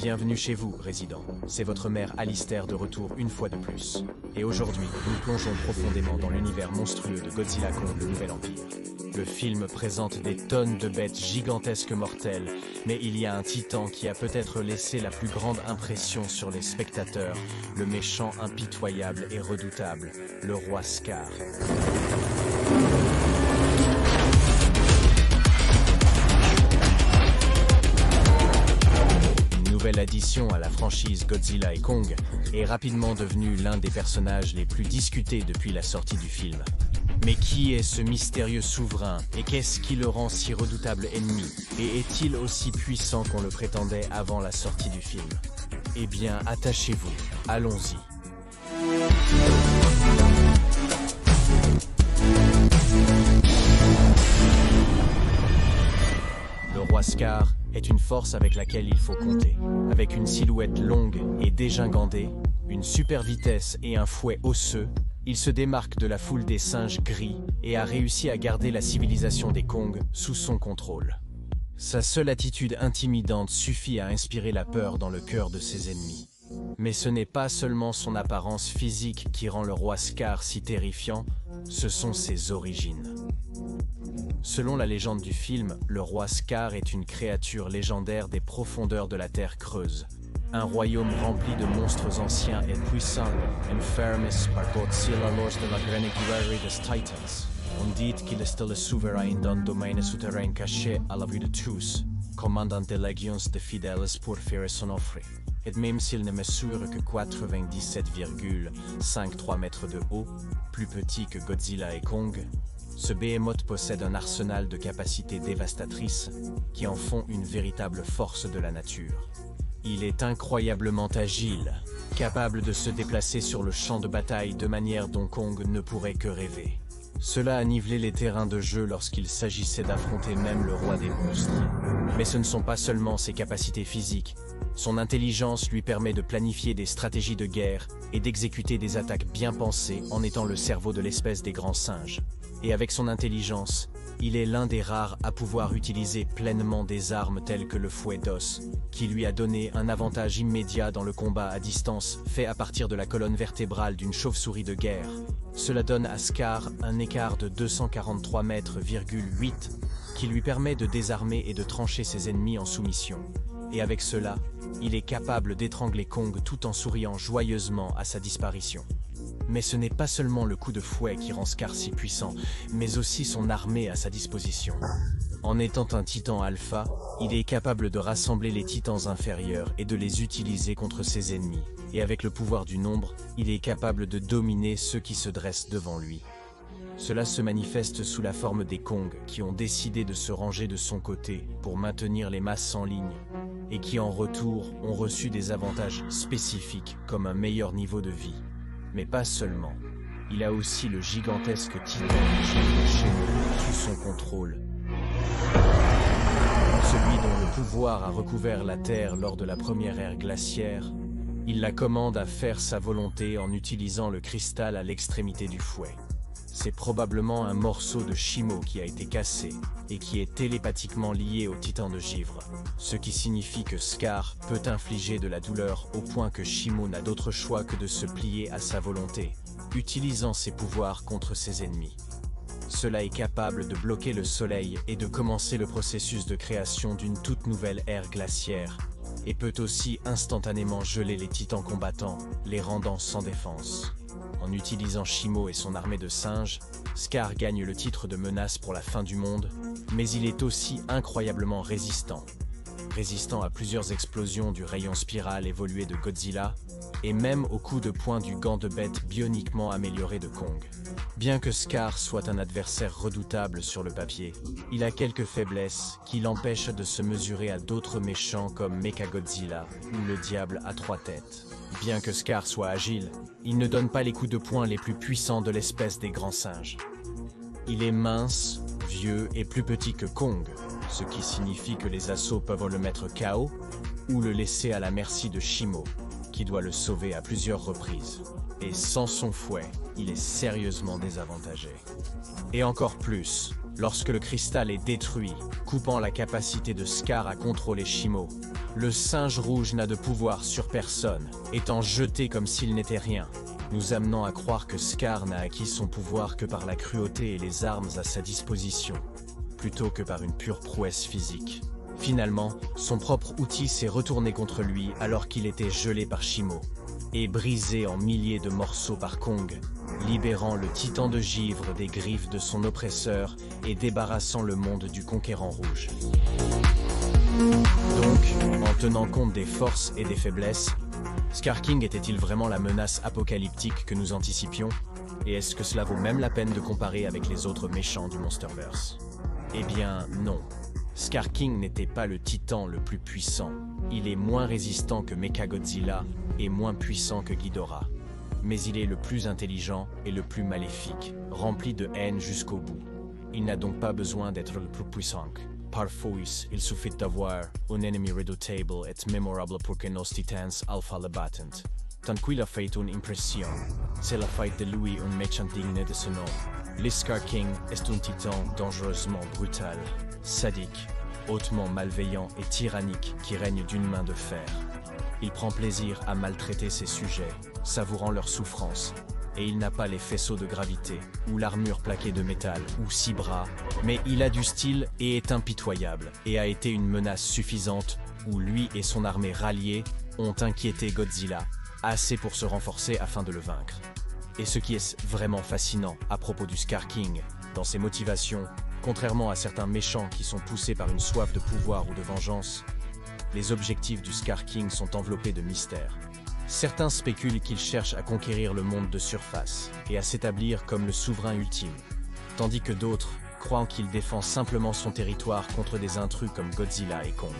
Bienvenue chez vous, résident. C'est votre mère Alistair de retour une fois de plus. Et aujourd'hui, nous plongeons profondément dans l'univers monstrueux de Godzilla Kong, le Nouvel Empire. Le film présente des tonnes de bêtes gigantesques mortelles, mais il y a un titan qui a peut-être laissé la plus grande impression sur les spectateurs, le méchant impitoyable et redoutable, le roi Scar. Nouvelle addition à la franchise Godzilla et Kong est rapidement devenu l'un des personnages les plus discutés depuis la sortie du film. Mais qui est ce mystérieux souverain et qu'est-ce qui le rend si redoutable ennemi? Et est-il aussi puissant qu'on le prétendait avant la sortie du film? Eh bien, attachez-vous, allons-y. Le roi Scar est une force avec laquelle il faut compter. Avec une silhouette longue et dégingandée, une super vitesse et un fouet osseux, il se démarque de la foule des singes gris et a réussi à garder la civilisation des Kong sous son contrôle. Sa seule attitude intimidante suffit à inspirer la peur dans le cœur de ses ennemis. Mais ce n'est pas seulement son apparence physique qui rend le roi Scar si terrifiant, ce sont ses origines. Selon la légende du film, le roi Scar est une créature légendaire des profondeurs de la Terre creuse. Un royaume rempli de monstres anciens et puissants, enfermés par Godzilla lors de la grande guerre des Titans. On dit qu'il est le souverain d'un domaine souterrain caché à la vue de tous, commandant des légions de fidèles pour faire son offre. Et même s'il ne mesure que 97,53 mètres de haut, plus petit que Godzilla et Kong, ce behemoth possède un arsenal de capacités dévastatrices qui en font une véritable force de la nature. Il est incroyablement agile, capable de se déplacer sur le champ de bataille de manière dont Kong ne pourrait que rêver. Cela a nivelé les terrains de jeu lorsqu'il s'agissait d'affronter même le roi des monstres. Mais ce ne sont pas seulement ses capacités physiques. Son intelligence lui permet de planifier des stratégies de guerre et d'exécuter des attaques bien pensées en étant le cerveau de l'espèce des grands singes. Et avec son intelligence, il est l'un des rares à pouvoir utiliser pleinement des armes telles que le fouet d'os, qui lui a donné un avantage immédiat dans le combat à distance fait à partir de la colonne vertébrale d'une chauve-souris de guerre. Cela donne à Scar un écart de 243,8 mètres qui lui permet de désarmer et de trancher ses ennemis en soumission. Et avec cela, il est capable d'étrangler Kong tout en souriant joyeusement à sa disparition. Mais ce n'est pas seulement le coup de fouet qui rend Scar si puissant, mais aussi son armée à sa disposition. En étant un titan alpha, il est capable de rassembler les titans inférieurs et de les utiliser contre ses ennemis. Et avec le pouvoir du nombre, il est capable de dominer ceux qui se dressent devant lui. Cela se manifeste sous la forme des Kong qui ont décidé de se ranger de son côté pour maintenir les masses en ligne et qui en retour ont reçu des avantages spécifiques comme un meilleur niveau de vie. Mais pas seulement. Il a aussi le gigantesque titan de Shimo sous son contrôle. Celui dont le pouvoir a recouvert la Terre lors de la première ère glaciaire, il la commande à faire sa volonté en utilisant le cristal à l'extrémité du fouet. C'est probablement un morceau de Shimo qui a été cassé et qui est télépathiquement lié au titan de givre, ce qui signifie que Scar peut infliger de la douleur au point que Shimo n'a d'autre choix que de se plier à sa volonté, utilisant ses pouvoirs contre ses ennemis. Cela est capable de bloquer le soleil et de commencer le processus de création d'une toute nouvelle ère glaciaire, et peut aussi instantanément geler les titans combattants, les rendant sans défense. En utilisant Shimo et son armée de singes, Scar gagne le titre de menace pour la fin du monde, mais il est aussi incroyablement résistant. Résistant à plusieurs explosions du rayon spirale évolué de Godzilla, et même aux coups de poing du gant de bête bioniquement amélioré de Kong. Bien que Scar soit un adversaire redoutable sur le papier, il a quelques faiblesses qui l'empêchent de se mesurer à d'autres méchants comme Mechagodzilla ou le Diable à 3 têtes. Bien que Scar soit agile, il ne donne pas les coups de poing les plus puissants de l'espèce des grands singes. Il est mince, vieux et plus petit que Kong, ce qui signifie que les assauts peuvent le mettre KO ou le laisser à la merci de Shimo, qui doit le sauver à plusieurs reprises. Et sans son fouet, il est sérieusement désavantagé. Et encore plus, Lorsque le cristal est détruit, coupant la capacité de Scar à contrôler Shimo, le singe rouge n'a de pouvoir sur personne, étant jeté comme s'il n'était rien, nous amenant à croire que Scar n'a acquis son pouvoir que par la cruauté et les armes à sa disposition, plutôt que par une pure prouesse physique. Finalement, son propre outil s'est retourné contre lui alors qu'il était gelé par Shimo, et brisé en milliers de morceaux par Kong, libérant le titan de givre des griffes de son oppresseur et débarrassant le monde du conquérant rouge. Donc, en tenant compte des forces et des faiblesses, Scar King était-il vraiment la menace apocalyptique que nous anticipions? Et est-ce que cela vaut même la peine de comparer avec les autres méchants du Monsterverse? Eh bien, non. Scar King n'était pas le titan le plus puissant. Il est moins résistant que Mechagodzilla et moins puissant que Ghidorah. Mais il est le plus intelligent et le plus maléfique, rempli de haine jusqu'au bout. Il n'a donc pas besoin d'être le plus puissant. Parfois, il suffit d'avoir un ennemi redoutable et mémorable pour que nos titans alpha le battent. Tant qu'il a fait une impression, c'est la fait de lui un méchant digne de ce nom. Le Scar King est un titan dangereusement brutal, sadique, hautement malveillant et tyrannique qui règne d'une main de fer. Il prend plaisir à maltraiter ses sujets, savourant leur souffrance, et il n'a pas les faisceaux de gravité, ou l'armure plaquée de métal, ou 6 bras, mais il a du style et est impitoyable, et a été une menace suffisante où lui et son armée ralliée ont inquiété Godzilla, assez pour se renforcer afin de le vaincre. Et ce qui est vraiment fascinant à propos du Scar King, dans ses motivations, contrairement à certains méchants qui sont poussés par une soif de pouvoir ou de vengeance, les objectifs du Scar King sont enveloppés de mystère. Certains spéculent qu'il cherche à conquérir le monde de surface et à s'établir comme le souverain ultime, tandis que d'autres croient qu'il défend simplement son territoire contre des intrus comme Godzilla et Kong.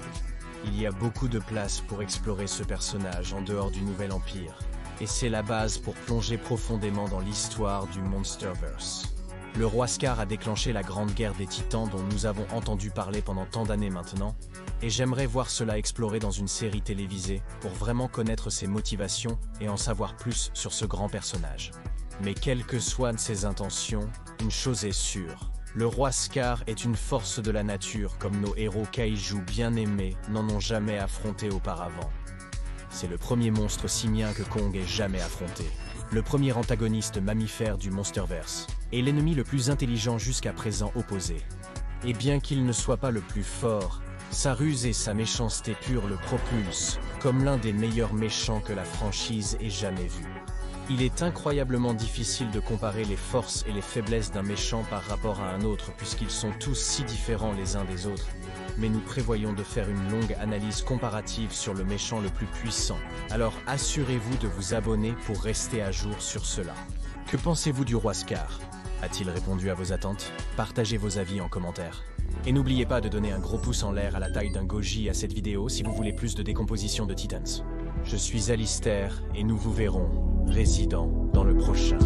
Il y a beaucoup de place pour explorer ce personnage en dehors du Nouvel Empire, et c'est la base pour plonger profondément dans l'histoire du Monsterverse. Le roi Scar a déclenché la grande guerre des titans dont nous avons entendu parler pendant tant d'années maintenant, et j'aimerais voir cela exploré dans une série télévisée pour vraiment connaître ses motivations et en savoir plus sur ce grand personnage. Mais quelles que soient ses intentions, une chose est sûre, le roi Scar est une force de la nature comme nos héros kaiju bien aimés n'en ont jamais affronté auparavant. C'est le premier monstre simien que Kong ait jamais affronté, le premier antagoniste mammifère du Monsterverse, et l'ennemi le plus intelligent jusqu'à présent opposé. Et bien qu'il ne soit pas le plus fort, sa ruse et sa méchanceté pure le propulsent comme l'un des meilleurs méchants que la franchise ait jamais vu. Il est incroyablement difficile de comparer les forces et les faiblesses d'un méchant par rapport à un autre puisqu'ils sont tous si différents les uns des autres, mais nous prévoyons de faire une longue analyse comparative sur le méchant le plus puissant. Alors assurez-vous de vous abonner pour rester à jour sur cela. Que pensez-vous du roi Scar? A-t-il répondu à vos attentes? Partagez vos avis en commentaire. Et n'oubliez pas de donner un gros pouce en l'air à la taille d'un goji à cette vidéo si vous voulez plus de décomposition de Titans. Je suis Alistair et nous vous verrons, résident, dans le prochain.